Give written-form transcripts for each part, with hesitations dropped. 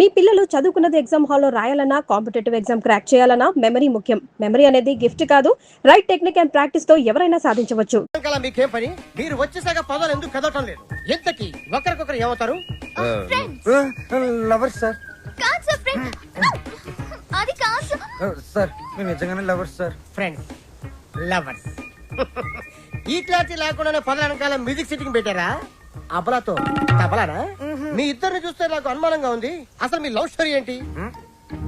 మీ పిల్లలు చదువుకున్నది ఎగ్జామ్ హాల్లో రాయాలన్నా కాంపిటేటివ్ ఎగ్జామ్ క్రాక్ చేయాలన్నా మెమరీ ముఖ్యం. మెమరీ అనేది గిఫ్ట్ కాదు, రైట్ టెక్నిక్ అండ్ ప్రాక్టీస్ తో ఎవరైనా సాధించవచ్చు. మీకేం పని? మీరు వచ్చేసాక పదాలు ఎందుకు కదవటం లేదు? ఎంతకి ఒకరికొకరు ఏమవుతారు? Lovers sir. కాదు సార్, ఫ్రెండ్. అది కాదు సార్, మేము నిజంగానే లవర్స్ సార్. Friends, lovers. ఈ క్లారిటీ లేకుండానే పదాల వెనకాల మ్యూజిక్ సిట్టింగ్ పెట్టారా? అబలాతో తబలానా? మీ ఇద్దరిని చూస్తే నాకు అనుమానంగా ఉంది. అసలు మీ లవ్ స్టోరీ ఏంటి?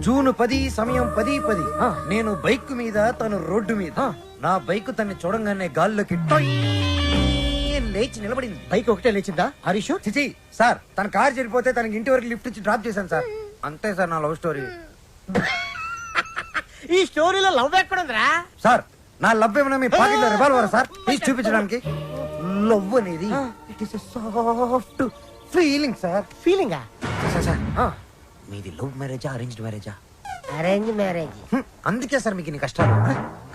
జూన్ 10 సమయం 10:10. నేను బైక్ మీద, తను రోడ్డు మీద. నా బైక్ తన్ని చూడంగానే గాల్లోకి టొయ్ లేచి నిలబడింది. బైక్ ఒకటే లేచిందా? హరీష్ చిచి సార్, తన కార్ చెడిపోతే తనకి ఇంటి వరకు లిఫ్ట్ ఇచ్చి డ్రాప్ చేశాను సార్. అంతే సార్ నా లవ్ స్టోరీ. ఈ స్టోరీలో లవ్ ఎక్కడుందిరా? సార్, నా లవ్ ఏమన్నా మీ పాకెట్ లో రివాల్వర్ సార్, ప్లీజ్ చూపించడానికి. లవ్ అనేది it is soft feeling sir. ఫీలింగా? సార్ సార్, మీది లవ్ మ్యారేజా అరేంజ్డ్ మ్యారేజా? Arrange marriage. అందుకే సార్ మీకు ఇన్ని కష్టాలు.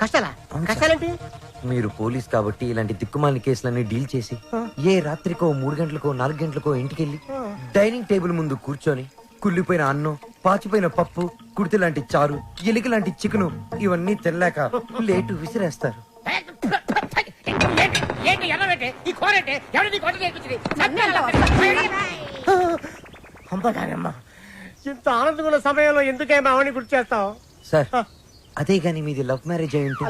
కష్టాలా? కష్టాలేంటి? మీరు పోలీస్ కాబట్టి ఇలాంటి దిక్కుమాలిన కేసులన్నీ డీల్ చేసి ఏ రాత్రికో 3 గంటలకో 4 గంటలకో ఇంటికెళ్ళి డైనింగ్ టేబుల్ ముందు కూర్చొని కుళ్ళిపోయిన అన్నం, పాచిపోయిన పప్పు, కుడితి లాంటి చారు, ఎలిక లాంటి చికెను ఇవన్నీ తెల్లాక లేటు విసిరేస్తారు. ఇంత ఆనందమైన సమయంలో ఎందుకే మావని గుర్తు చేస్తావు? సార్, అదే గాని మీది లవ్ మ్యారేజ్ అయి ఉంటే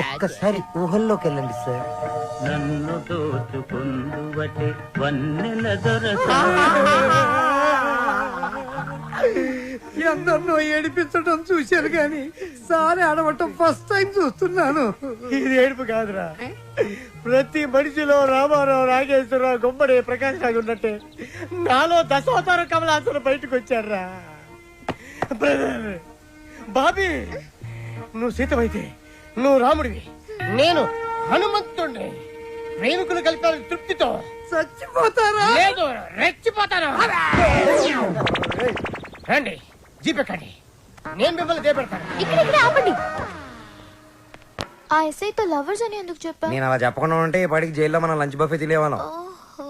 ఒక్కసారి ఊహల్లోకి వెళ్ళండి సార్. నన్ను దోచుకుందువటే వన్నెల దొరసా. ఎందరినో ఏడిపించడం చూశాను కానీ సారి ఆడవటం ఫస్ట్ టైం చూస్తున్నాను. ఇది ఏడుపు కాదురా, ప్రతి మనిషిలో రామారావు, నాగేశ్వరరావు, గుమ్మడి, ప్రకాష్ రాజు ఉన్నట్టే నాలో దశావతార కమలాసన బయటకు వచ్చారా. బ్రదర్ బాబీ, నువ్వు సీతమైతే నువ్వు రాముడివి, నేను హనుమంతుడిని. ప్రేమికులు కలిపాలి తృప్తితో. చచ్చిపోతారా? లేదు, రెచ్చిపోతాను. రండి, జీపెక్కండి, నేను మిమ్మల్ని దేపెడతాను. ఇక్కడ ఆపండి. ఆ ఎస్ఐతో లవర్స్ అని ఎందుకు చెప్పా? నేను అలా చెప్పకుండా ఉంటే ఈ పాటికి జైల్లో మనం లంచ్ బఫే తినేవాళ్ళం. ఓహో.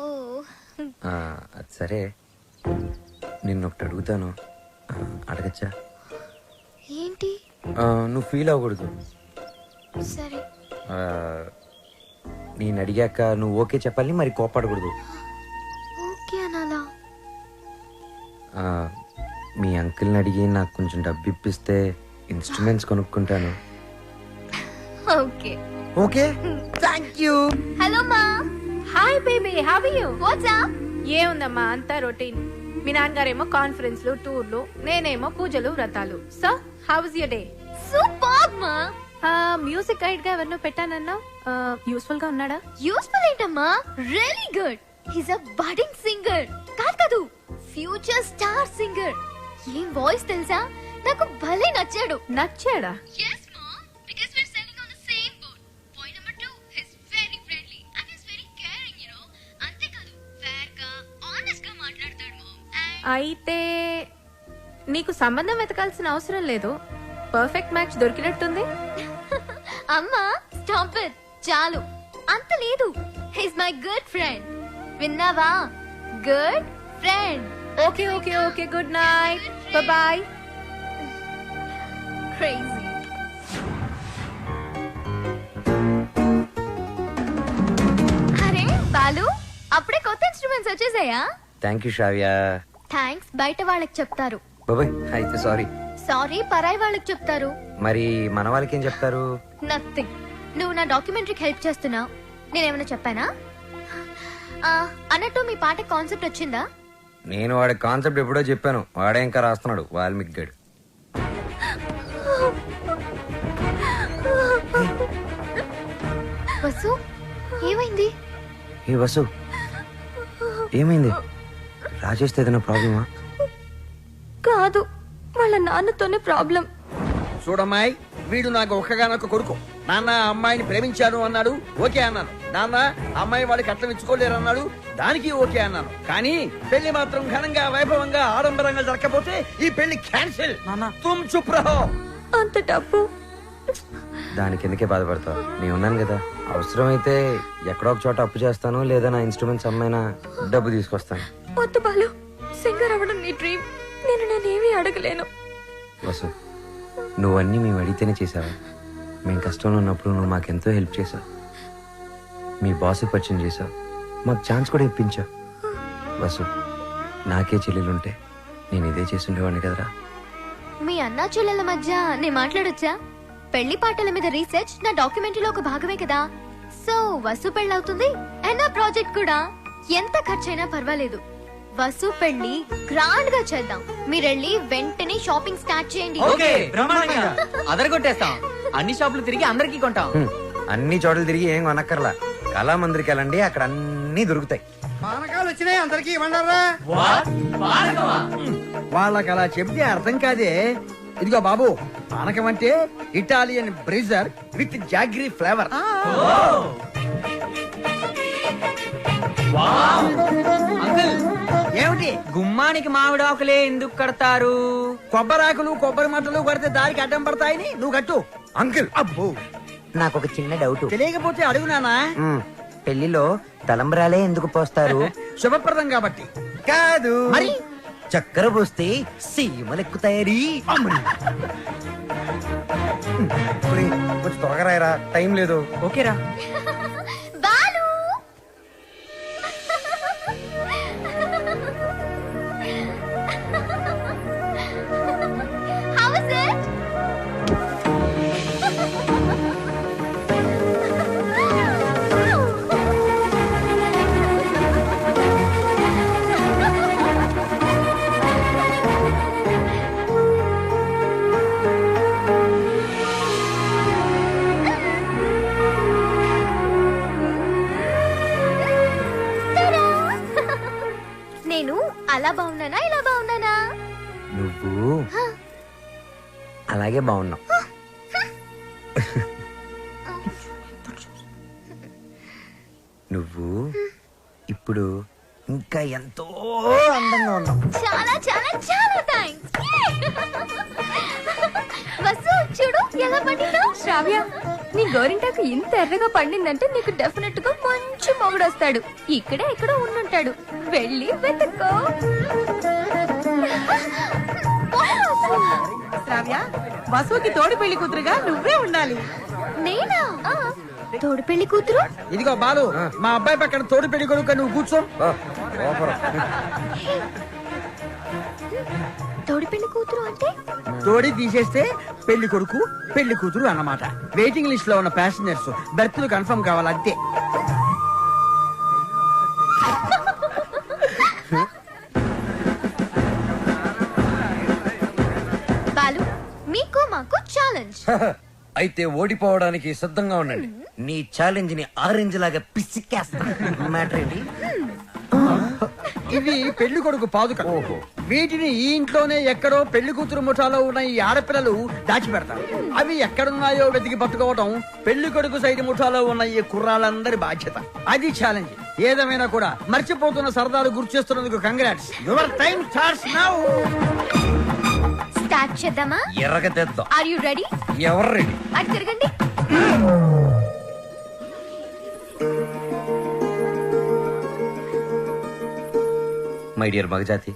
అది సరే, నిన్ను ఒకటి అడుగుతాను, అడగచ్చా? ఏంటి? నువ్వు ఫీల్ అవ్వకూడదు. సరే. నేను అడిగాక నువ్వు ఓకే చెప్పాలి, మరి కోపడకూడదు. ఓకే అనాలా? మీ అంకుల్ని అడిగి నాకు కొంచెం డబ్బు ఇప్పిస్తే ఇన్స్ట్రుమెంట్స్ కొనుక్కుంటాను. Okay. Okay, thank you. Hello మా. Hi baby, how are you? What's up? ఏముందమ్మా, అంతా రొటీన్. మీ నాన్నగారేమో కాన్ఫరెన్స్లు, టూర్లు, నేనేమో పూజలు, వ్రతాలు. So how was your day? Super మా. మ్యూజిక్ గైడ్ గా ఎవరినో పెట్టానన్నా, యూస్ఫుల్ గా ఉన్నాడా? యూస్ఫుల్ ఏంటమ్మా, really good. He's a budding singer. కాదు, ఫ్యూచర్ స్టార్ సింగర్. ఏం వాయిస్ తెలుసా, నాకు భలే నచ్చాడు. నచ్చాడా? yes mom, because we're selling on the same boat. Point number 2, he's very friendly and he's very caring, you know. అంతే కాదు, fair గా honest గా మాట్లాడతాడు mom. అయితే నీకు సంబంధం వెతకాల్సిన అవసరం లేదు, పర్ఫెక్ట్ మ్యాచ్ దొరికినట్టుంది. అమ్మా స్టాప్ ఇట్, చాలు. అంత లేదు, he's my good friend. విన్నావా? Good friend. Okay okay okay, good night, bye. Crazy. అరే బాలు, అప్పుడే కొత్త ఇన్స్ట్రుమెంట్స్ వచ్చేసాయా? Thank you Sravya. థ్యాంక్స్ బయట వాళ్ళకి చెప్తారు. బాబాయ్ అయితే సారీ. సారీ పరాయి వాళ్ళకి చెప్తారు. మరి మన వాళ్ళకి ఏం చెప్తారు? నథింగ్. నువ్వు నా డాక్యుమెంటరీకి హెల్ప్ చేస్తున్నావు, నేనేమైనా చెప్పానా? అన్నట్టు మీ పాట కాన్సెప్ట్ వచ్చిందా? నేను వాడి కాన్సెప్ట్ ఎప్పుడో చెప్పాను, వాడే ఇంకా రాస్తున్నాడు, వాల్మీకి గడు. వసు, ఏమైంది? ఏ వసు, ఏమైంది? రాజేష్తో ఏదైనా ప్రాబ్లమా? కాదు, వాళ్ళ నాన్నతోనే ప్రాబ్లం. చూడమ్మాయి, వీడు నాకు ఒక్కగానొక్క కొడుకు. నాన్న అమ్మాయిని ప్రేమించాను అన్నాడు, ఓకే అన్నాను. నాన్న అమ్మాయి వాడికి అట్లం ఇచ్చుకోలేరు అన్నాడు, దానికి ఓకే అన్నాను. కానీ పెళ్లి మాత్రం ఘనంగా, వైభవంగా, ఆడంబరంగా జరగకపోతే ఈ పెళ్లి క్యాన్సిల్. తుమ్ చుప్ రహో. అంత డబ్బు దానికి ఎందుకే బాధపడతావు, నేను ఉన్నాను కదా. అవసరమైతే ఎక్కడో ఒక చోట అప్పు చేస్తాను, లేదా నా ఇన్స్ట్రుమెంట్స్ అమ్మైనా డబ్బు తీసుకొస్తాను. వద్దు బాలు, సింగర్ అవ్వడం నీ డ్రీమ్. నేనేమీ అడగలేను. వసు, నువ్వన్నీ మేము అడిగితేనే చేసావా? మేము కష్టంలో ఉన్నప్పుడు నువ్వు మాకెంతో హెల్ప్ చేసావు. మీ బాస్కి పరిచయం చేసావు, మాకు ఛాన్స్ కూడా ఇప్పించావు. వసు, నాకే చెల్లెలుంటే నేను ఇదే చేస్తుండేవాడిని కదరా. మీ అన్నా చెల్లెల మధ్య నేను మాట్లాడొచ్చా? పెళ్లి పాటల మీద రీసెర్చ్ నా డాక్యుమెంటరీలో ఒక భాగమే కదా. సో వసు పెళ్ళవుతుంది అండ్ నా ప్రాజెక్ట్ కూడా. ఎంత ఖర్చైనా పర్వాలేదు, వసు పెళ్లి గ్రాండ్ గా చేద్దాం. మీరెళ్ళి వెంటనే షాపింగ్ స్టార్ట్ చేయండి. అదరగొట్టేస్తాం. అన్ని షాపులు తిరిగి అందరికీ కొంటాం. అన్ని చోట్ల తిరిగి ఏం కొనక్కర్లా, కళామందిరికి వెళ్ళండి, అక్కడ అన్ని దొరుకుతాయి. పానకాలు వచ్చినాయి, అందరికి ఇవ్వండారా. వాళ్ళకి అలా చెప్తే అర్థం కాదే. ఇదిగో బాబు, పానకం అంటే Italian Brezza with jaggery flavour. ఏమిటి? గుమ్మానికి మామిడాకులే ఎందుకు కడతారు? కొబ్బరాకులు కొబ్బరి మట్టలు కొడితే దారికి అడ్డం పడతాయని నువ్వు కట్టు. అంకుల్, అబ్బో, నాకు ఒక చిన్న డౌట్. తెలియకపోతే అడుగు నానా. పెళ్లిలో తలంబ్రాలే ఎందుకు పోస్తారు? శుభప్రదం కాబట్టి. కాదు మరి చక్కెర పోస్తే సీమలెక్కుతాయని. కొంచెం త్వరగా రాయరా, టైం లేదు. ఓకేరా. Balu How is it? నేను అలా బాగున్నానా ఇలా బాగున్నానా? నువ్వు అలాగే బాగున్నావు. నువ్వు ఇప్పుడు ఇంకా ఎంతో అందంగా ఉన్నావు. చాలా చాలా చాలా థాంక్స్. వసు చూడు ఎలా పండిందో. శ్రావ్య, నీ గోరింటాకు ఇంత ఎర్రగా పండిందంటే నీకు డెఫినెట్ గా మంచి మొగుడు వస్తాడు. ఇక్కడే ఎక్కడో ఉండుంటాడు, వెళ్ళి వెతుక్కో. శ్రావ్య, వసుకి తోడి పెళ్లి కూతురుగా నువ్వే ఉండాలి. నేనా? తోడు పెళ్లి కూతురు? ఇదిగో బాలు, మా అబ్బాయి పక్కన తోడు పెళ్లి కొడుకు నువ్వు కూర్చో. తోడు పెళ్లి కూతురు అంటే తోడి తీసేస్తే పెళ్లి కొడుకు పెళ్లి కూతురు అన్నమాట. వెయిటింగ్ లిస్ట్ లో ఉన్న ప్యాసింజర్స్ బెర్త్లు కన్ఫర్మ్ కావాలి అంతే. బాలు, మీకు మాకు ఛాలెంజ్. అయితే ఓడిపోవడానికి సిద్ధంగా ఉండండి. నీ ఛాలెంజ్ ని ఆరెంజ్ లాగా పిసికేస్తా. మ్యాటర్ ఏంటి? ఇవి పెళ్లి కొడుకు పాదుక. వీటిని ఈ ఇంట్లోనే ఎక్కడో పెళ్లి కూతురు ముఠాలో ఉన్న ఈ ఆడపిల్లలు దాచిపెడతారు. అవి ఎక్కడున్నాయో వెతికి పట్టుకోవడం పెళ్లి కొడుకు సైడ్ ముఠాలో ఉన్న ఈ కుర్రాళ్ళందరి బాధ్యత. అది ఛాలెంజ్. ఏదేమైనా కూడా మర్చిపోతున్న సరదాలు గుర్తు చేస్తున్నందుకు congrats. Your time starts now. Start చేద్దామా? ఎర్రగా తెద్దాం. Are you ready? ఎవరు రెడీ? అటు తిరగండి. మై డియర్ మగజాతి,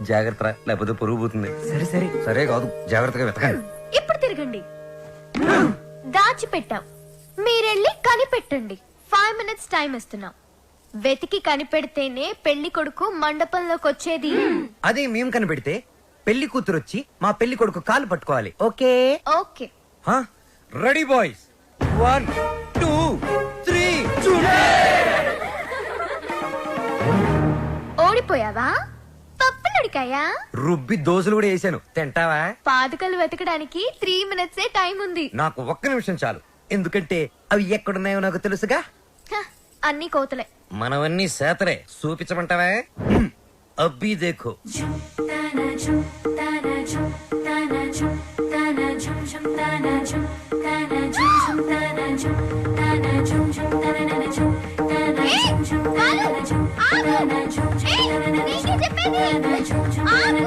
జాగ్రత్త, లేకపోతే పొరుగు పోతుంది. సరే సరే. సరే కాదు, జాగ్రత్తగా వెతకండి. ఇప్పుడు తిరగండి. దాచిపెట్టాం, మీరెళ్ళి కనిపెట్టండి. 5 minutes టైం ఇస్తున్నాం. వెతికి కనిపెడితేనే పెళ్లి కొడుకు మండపంలోకి వచ్చేది. అదే మేము కనిపెడితే పెళ్లి కూతురు వచ్చి మా పెళ్లి కొడుకు కాలు పట్టుకోవాలి. ఓకే? ఓకే. Ready boys, 1 2 3. ఓడిపోయావా? పప్పులడికాయా? రుబ్బి దోశలు కూడా వేసాను, తింటావా? పాదుకలు వెతకడానికి 3 minutes టైం ఉంది. నాకు ఒక్క నిమిషం చాలు, ఎందుకంటే అవి ఎక్కడున్నాయో నాకు తెలుసుగా. హ, అన్ని కోతలే. మనవన్నీ సేతరే, చూపించమంటావా? అబ్బి దేఖో. ఏయ్, బాలు, ఆగు. ఏయ్, నీకే చెప్పేది. ఆగు.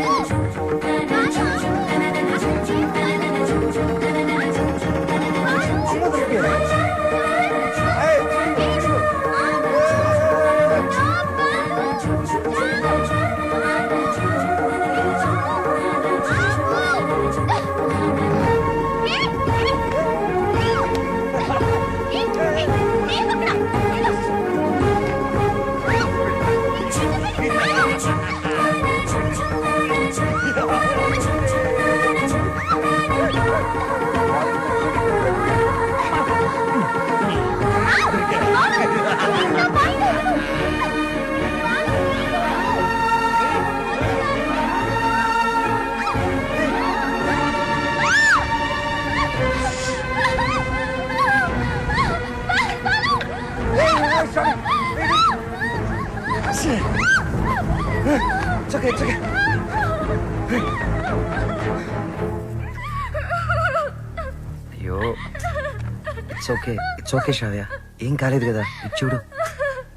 ఇట్స్ ఓకే శ్రావ్య, ఏం కాలేదు కదా, చూడు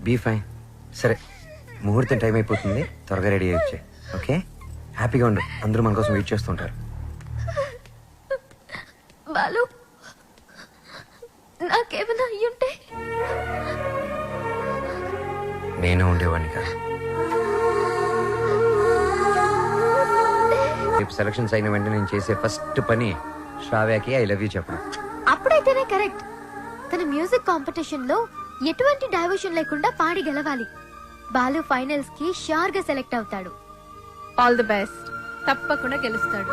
బీ ఫైన్. సరే ముహూర్తం టైం అయిపోతుంది, త్వరగా రెడీ అయ్యొచ్చే. ఓకే, హ్యాపీగా ఉండు, అందరూ మన కోసం వెయిట్ చేస్తుంటారు. బాలు నాకేమైనా అయ్యుంటే నేను ఉండేవాడిని కాదు. రేపు సెలక్షన్స్ అయిన వెంటనే నేను చేసే ఫస్ట్ పని శ్రావ్యకి ఐ లవ్ యూ చెప్పడం. అప్పుడైతేనే కరెక్ట్. తన మ్యూజిక్ కాంపిటీషన్ లో ఎటువంటి డైవర్షన్ లేకుండా పాడి గెలవాలి. బాలు ఫైనల్స్ కి షూర్ గా సెలెక్ట్ అవుతాడు. All the best. తప్పకుండా గెలుస్తాడు.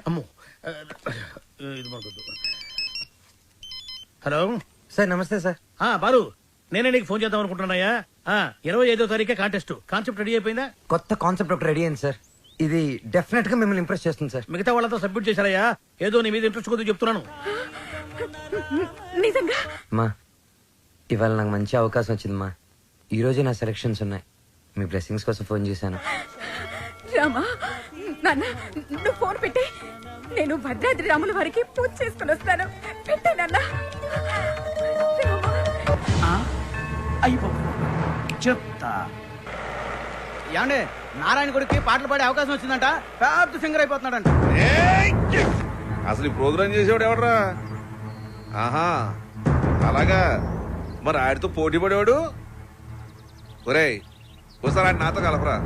అమ్మో, ఇది మనకొద్దు. హలో సార్ నమస్తే సార్. బాలు, నేనే నీకు ఫోన్ చేద్దాం అనుకుంటున్నాయా? 25వ తారీఖే కాంటెస్ట్. కాన్సెప్ట్ రెడీ అయిపోయిందా? కొత్త కాన్సెప్ట్ ఒకటి రెడీ అయింది సార్. ఇది డెఫినెట్ గా మిమ్మల్ని ఇంప్రెస్ చేస్తుంది సార్. మిగతా వాళ్ళతో సబ్మిట్ చేశారయ్యా. ఏదో నీ మీద ఇంట్రెస్ట్ కొద్దిగా చెప్తున్నాను. నిజంగా మా ఇవాళ నాకు మంచి అవకాశం వచ్చింది మా. ఈ రోజే నా సెలక్షన్స్ ఉన్నాయి. మీ బ్లెస్సింగ్స్ కోసం ఫోన్ చేశాను. రామా నాన్న నువ్వు ఫోన్ పెట్టి నేను భద్రాద్రి రాముల వారికి పూజ చేసుకుని వస్తాను. పెట్టే నాన్న. చెప్తా. ఏమండే నారాయణ గుడికి పాటలు పాడే అవకాశం వచ్చిందంట. పెద్ద సింగర్ అయిపోతున్నాడంట. అసలు ఈ ప్రోగ్రామ్ చేసేవాడు ఎవడరా? ఆహా అలాగా, మరి ఆడితో పోటీ పడేవాడు. ఒరేయ్ ఒకసారి ఆడి నాతో కలపరా.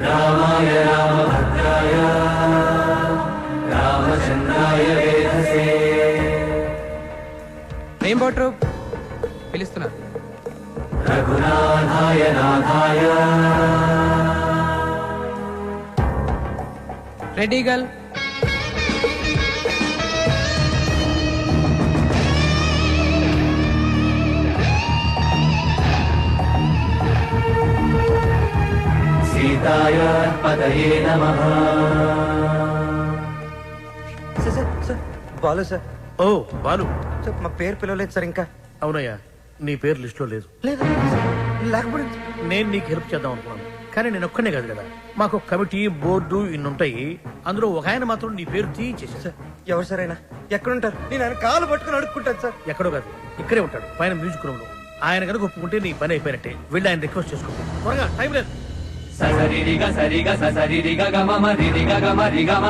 రామాయ రామభద్రాయ రామచంద్రాయ వేధసే. రెయిన్బో ట్రూప్ పిలుస్తున్నారు. రఘునాథాయ నాథాయ. Ready girl. సీతాయ పదయే నమః. Sir Balu sir. ఓ బాలు, సార్ మా పేరు పిలవలేదు సార్ ఇంకా. అవునయ్యా, నీ పేరు లిస్ట్ లో లేదు. లేదు లేకపోతే నేను నీకు హెల్ప్ చేద్దాం అనుకున్నాను, కానీ నేను ఒక్కనే కాదు కదా, మాకు కమిటీ బోర్డు ఇన్ని ఉంటాయి. అందులో ఒక ఆయన మాత్రం నీ పేరు తీయించేసి. సార్ ఎవరు సార్ అయినా ఎక్కడుంటారు? నేను ఆయన కాలు పట్టుకుని అడుక్కుంటాను సార్. ఎక్కడో కాదు, ఇక్కడే ఉంటాడు పైన మ్యూజిక్ రూమ్ లో. ఆయన కనుక ఒప్పుకుంటే నీ పని అయిపోయినట్టే. వెళ్ళి ఆయన రిక్వెస్ట్ చేసుకో, త్వరగా, టైం లేదు. సరిగ సరిగ సరిగ గమ రిగ గమ రిగమ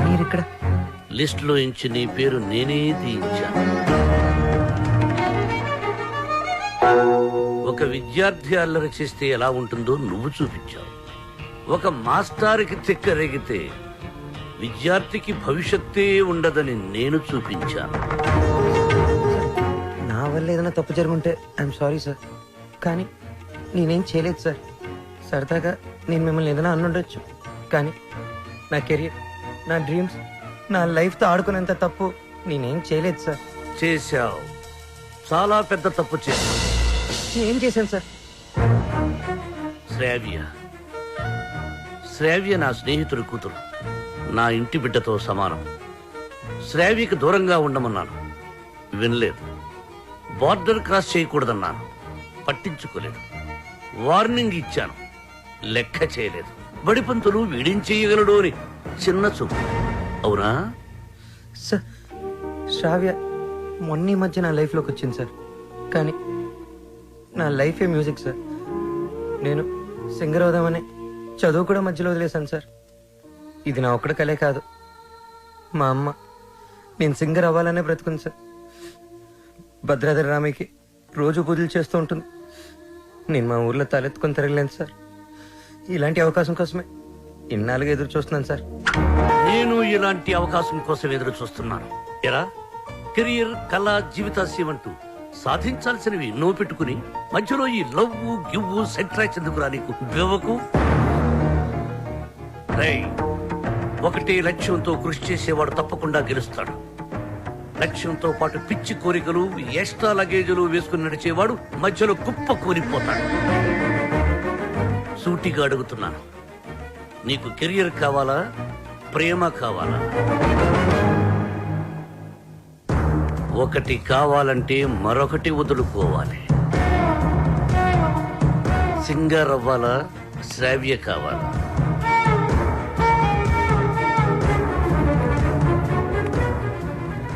మీరిక్కడ లిస్ట్ లో ఇంచి నీ పేరు నేనే తీయించాను. ఒక విద్యార్థి అల్లరి చేస్తే ఎలా ఉంటుందో నువ్వు చూపించావు. ఒక మాస్టారికి తిక్కరేగితే విద్యార్థికి భవిష్యత్తే ఉండదని నేను చూపించాను. నా వల్ల ఏదైనా తప్పు జరుగుంటే ఐఎమ్ సారీ సార్, కానీ నేనేం చేయలేదు సార్. సరదాగా నేను మిమ్మల్ని ఏదైనా అనుండొచ్చు, కానీ నా కెరియర్, నా డ్రీమ్స్, నా లైఫ్తో ఆడుకునేంత తప్పు నేనేం చేయలేదు సార్. చేశావు, చాలా పెద్ద తప్పు చేశావు. ఏం చేశాను సార్? శ్రావ్య నా స్నేహితుడి కూతురు, నా ఇంటి బిడ్డతో సమానం. శ్రావ్యకి దూరంగా ఉండమన్నాను, వినలేదు. బార్డర్ క్రాస్ చేయకూడదన్నాను, పట్టించుకోలేదు. వార్నింగ్ ఇచ్చాను, లెక్క చేయలేదు. బడిపంతులు వీడేం చేయగలడు అని చిన్న చూపు. అవునా సార్? శ్రావ్య మొన్న మధ్య నా లైఫ్లోకి వచ్చింది సార్, కానీ నా లైఫే మ్యూజిక్ సార్. నేను సింగర్ అవుదామని చదువు కూడా మధ్యలో వదిలేశాను సార్. ఇది నా ఒక్కడి కలే కాదు, మా అమ్మ నేను సింగర్ అవ్వాలనే బ్రతుకుంది సార్. భద్రాద్రి రామయ్యకి రోజు పూజలు చేస్తూ ఉంటుంది. నేను మా ఊర్లో తలెత్తుకొని తిరగలేను సార్. ఇలాంటి అవకాశం కోసమే ఇన్నాళ్ళుగా ఎదురు చూస్తున్నాను సార్. నేను ఇలాంటి అవకాశం కోసం ఎదురు చూస్తున్నాను. ఎరా కెరియర్, కళ, జీవితాశయం అంటూ సాధించాల్సినవి ఎన్నో పెట్టుకుని మధ్యలో ఈ లవ్వు గివ్వు సెంట్రాక్స్ ఎందుకురా నీకు బివ్వకు? రేయ్, ఒకటే లక్ష్యంతో కృషి చేసేవాడు తప్పకుండా గెలుస్తాడు. లక్ష్యంతో పాటు పిచ్చి కోరికలు, ఎక్స్ట్రా లగేజీలు వేసుకుని నడిచేవాడు మధ్యలో కుప్ప కూలిపోతాడు. సూటిగా అడుగుతున్నాను, నీకు కెరియర్ కావాలా, ప్రేమ కావాలా? ఒకటి కావాలంటే మరొకటి వదులుకోవాలి. సింగర్ అవ్వాలా, శ్రావ్య కావాలా?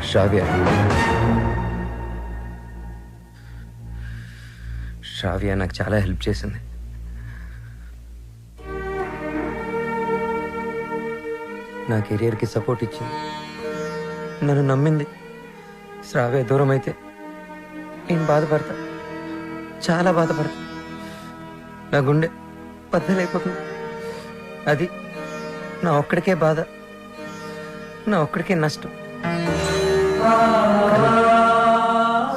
శ్రావ్య. శ్రావ్య నాకు చాలా హెల్ప్ చేసింది. నా కెరియర్కి సపోర్ట్ ఇచ్చింది, నన్ను నమ్మింది. శ్రావ్య దూరం అయితే నేను బాధపడతా, చాలా బాధపడతా. నా గుండె బద్దలైపోతుంది. అది నా ఒక్కడికే బాధ, నా ఒక్కడికే నష్టం.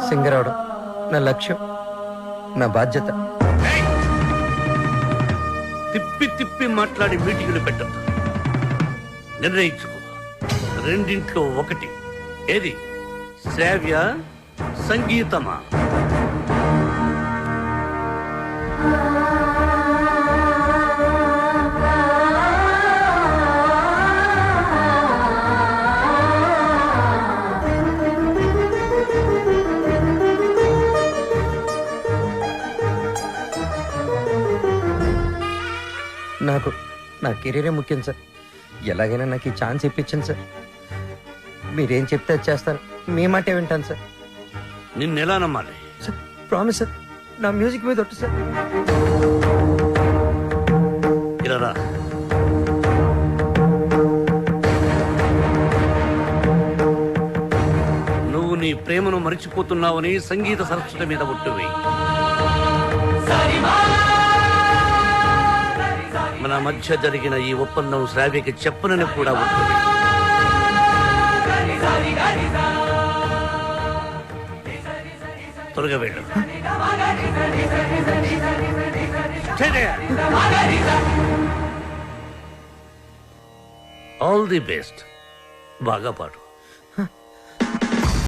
సింగర్ అవడం నా లక్ష్యం, నా బాధ్యత. తిప్పి తిప్పి మాట్లాడి మీటింగులు పెట్టద్దు. నిర్ణయించుకో, రెండింట్లో ఒకటి. ఏది, శ్రావ్య సంగీతమా? నాకు నా కెరీరే ముఖ్యం సార్. ఎలాగైనా నాకు ఈ ఛాన్స్ ఇప్పించండి సార్. మీరేం చెప్తే అది చేస్తాను, మీ మాటే వింటాను సార్. నిన్నెలా నమ్మాలి? సార్ ప్రామిస్ సార్, నా మ్యూజిక్ మీద ఒట్టు సార్. ఇలా రా. నువ్వు నీ ప్రేమను మరిచిపోతున్నావని సంగీత సరస్వతి మీద ఒట్టువి. మన మధ్య జరిగిన ఈ ఒప్పందం శ్రావ్యకి చెప్పనని కూడా ఒట్టువి. త్వరగా వెళ్ళు. All the best. బాగా పాడు.